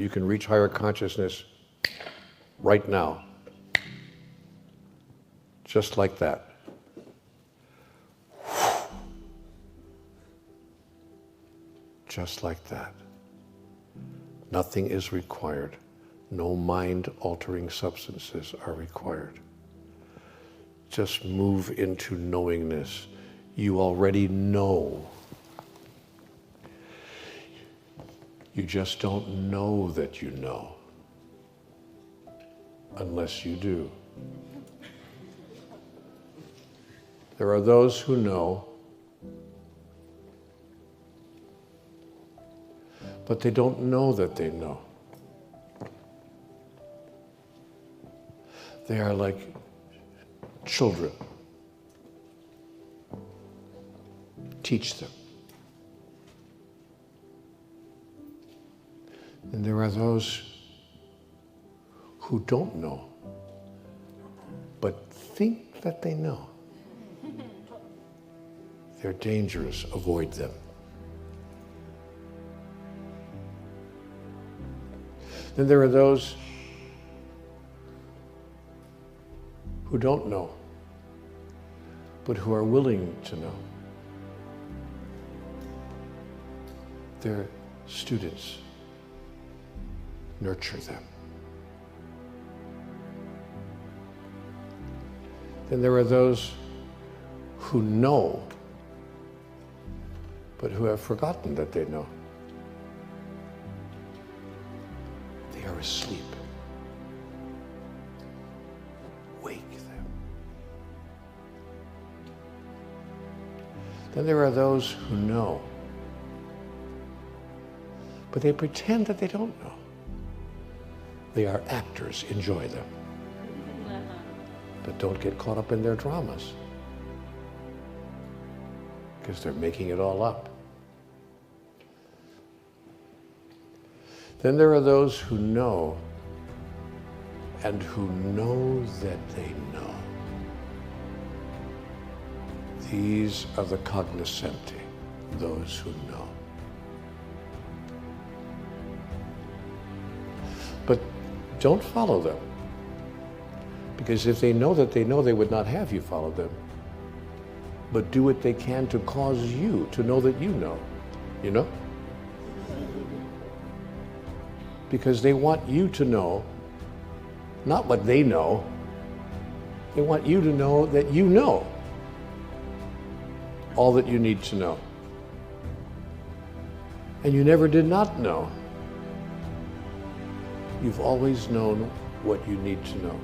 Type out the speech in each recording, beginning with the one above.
you can reach higher consciousness right now. Just like that. Just like that. Nothing is required. No mind-altering substances are required. Just move into knowingness. You already know. You just don't know that you know, unless you do. There are those who know, but they don't know that they know. They are like children. Teach them. And there are those who don't know, but think that they know. They're dangerous. Avoid them. Then there are those who don't know, but who are willing to know. They're students. Nurture them. Then there are those who know, but who have forgotten that they know. They are asleep. Wake them. Then there are those who know, but they pretend that they don't know. They are actors. Enjoy them. But don't get caught up in their dramas, because they're making it all up. Then there are those who know, and who know that they know. These are the cognoscenti, those who know. But don't follow them, because if they know that they know, they would not have you follow them. But do what they can to cause you to know that you know, you know? Because they want you to know, not what they know, they want you to know that you know all that you need to know. And you never did not know. You've always known what you need to know.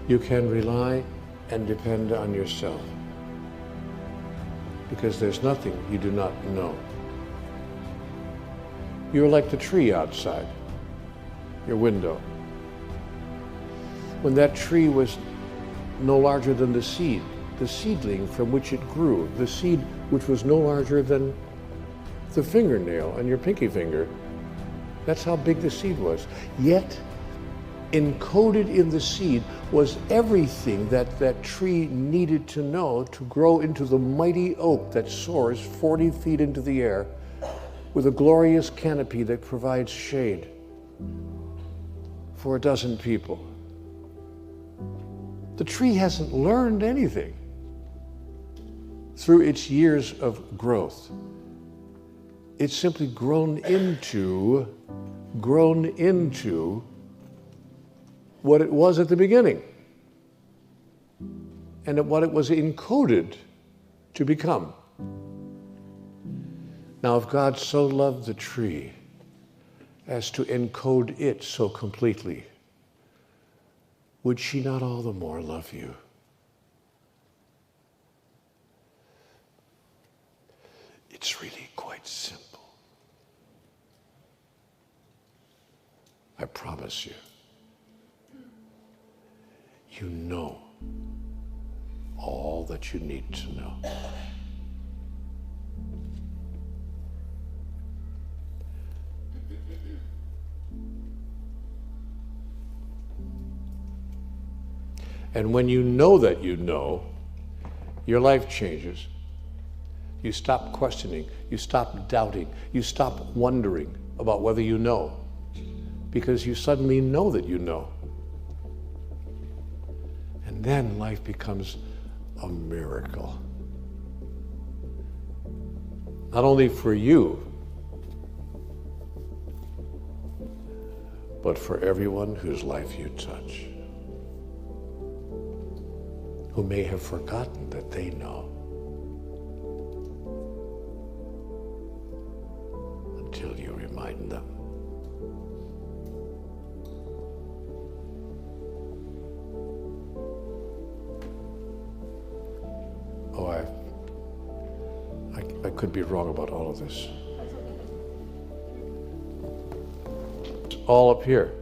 You can rely and depend on yourself, because there's nothing you do not know. You're like the tree outside your window. When that tree was no larger than the seedling from which it grew, the seed which was no larger than the fingernail on your pinky finger, that's how big the seed was. Yet, encoded in the seed was everything that that tree needed to know to grow into the mighty oak that soars 40 feet into the air with a glorious canopy that provides shade for 12 people. The tree hasn't learned anything through its years of growth. It's simply grown into what it was at the beginning, and what it was encoded to become. Now, if God so loved the tree as to encode it so completely, would she not all the more love you? It's really quite simple. I promise you. You know all that you need to know. And when you know that you know, your life changes. You stop questioning, you stop doubting, you stop wondering about whether you know, because you suddenly know that you know. And then life becomes a miracle. Not only for you, but for everyone whose life you touch, who may have forgotten that they know, until you remind them. Oh, I could be wrong about all of this. It's all up here.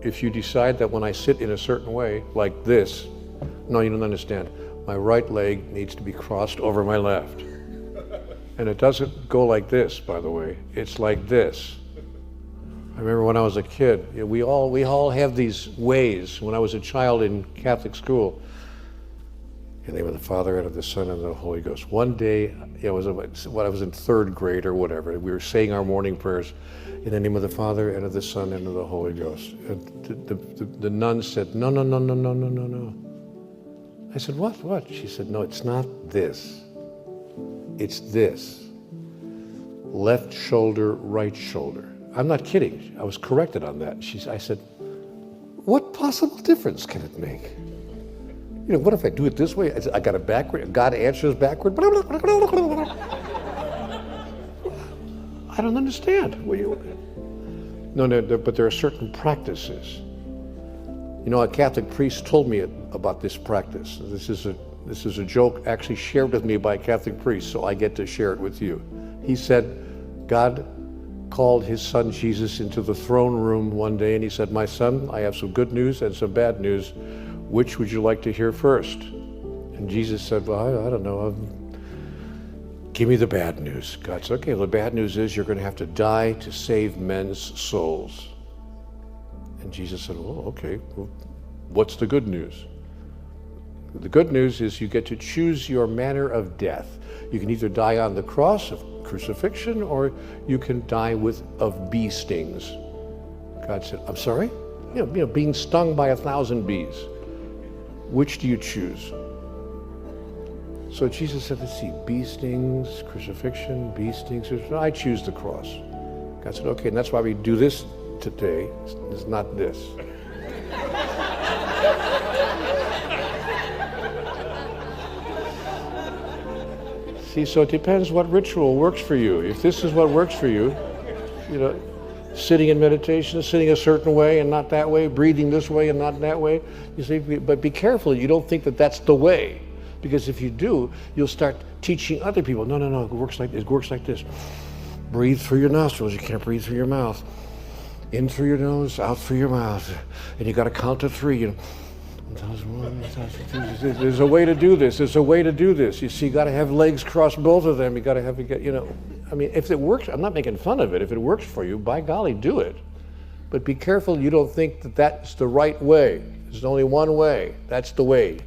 If you decide that when I sit in a certain way, like this, no, you don't understand. My right leg needs to be crossed over my left. And it doesn't go like this, by the way. It's like this. I remember when I was a kid, we all have these ways. When I was a child in Catholic school, in the name of the Father, and of the Son, and of the Holy Ghost. One day, I was in third grade or whatever, we were saying our morning prayers, in the name of the Father, and of the Son, and of the Holy Ghost. And the nun said, no, no, no, no, no, no, no, no. I said, what? She said, no, it's not this. It's this. Left shoulder, right shoulder. I'm not kidding. I was corrected on that. I said, what possible difference can it make? You know, what if I do it this way? I got it backward. God answers backward. I don't understand. No, but there are certain practices. You know, a Catholic priest told me about this practice. This is a joke actually shared with me by a Catholic priest, so I get to share it with you. He said, God called his son Jesus into the throne room one day, and he said, my son, I have some good news and some bad news. Which would you like to hear first? And Jesus said, well, I don't know. Give me the bad news. God said, okay, the bad news is you're going to have to die to save men's souls. And Jesus said, well, okay, well, what's the good news? The good news is you get to choose your manner of death. You can either die on the cross of crucifixion, or you can die of bee stings. God said, I'm sorry? You know, being stung by 1,000 bees. Which do you choose? So Jesus said, let's see, bee stings, crucifixion, bee stings. I choose the cross. God said, okay, and that's why we do this today. It's not this. See, so it depends what ritual works for you. If this is what works for you, you know, sitting in meditation, sitting a certain way and not that way, breathing this way and not that way. You see, but be careful, you don't think that that's the way. Because if you do, you'll start teaching other people, no, it works like this. Breathe through your nostrils, you can't breathe through your mouth. In through your nose, out through your mouth. And you got to count to 3, you know. There's a way to do this. There's a way to do this. You see, you got to have legs cross both of them. You got to have, you know, I mean, if it works, I'm not making fun of it. If it works for you, by golly, do it. But be careful you don't think that that's the right way. There's only one way. That's the way.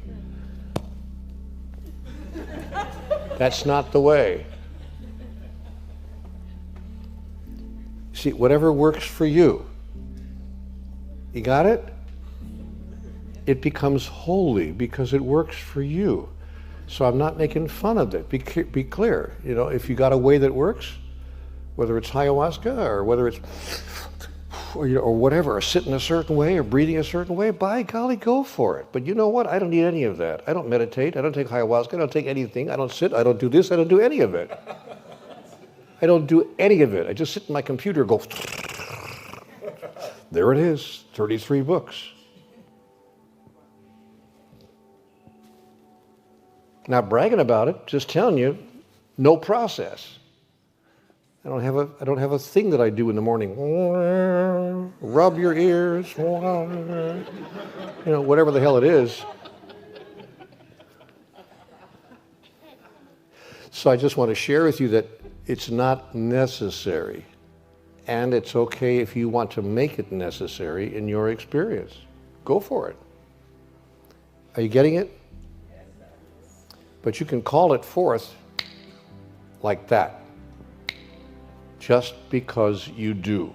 That's not the way. See, whatever works for you. You got it? It becomes holy because it works for you. So I'm not making fun of it. Be clear. You know, if you got a way that works, whether it's ayahuasca or whether it's, or whatever, or sitting a certain way or breathing a certain way, by golly, go for it. But you know what? I don't need any of that. I don't meditate. I don't take ayahuasca. I don't take anything. I don't sit. I don't do this. I don't do any of it. I don't do any of it. I just sit in my computer and go, there it is, 33 books. Not bragging about it, just telling you, no process. I don't have a thing that I do in the morning. Rub your ears, you know, whatever the hell it is. So I just want to share with you that it's not necessary, and it's okay if you want to make it necessary in your experience. Go for it. Are you getting it? But you can call it forth like that. just because you do.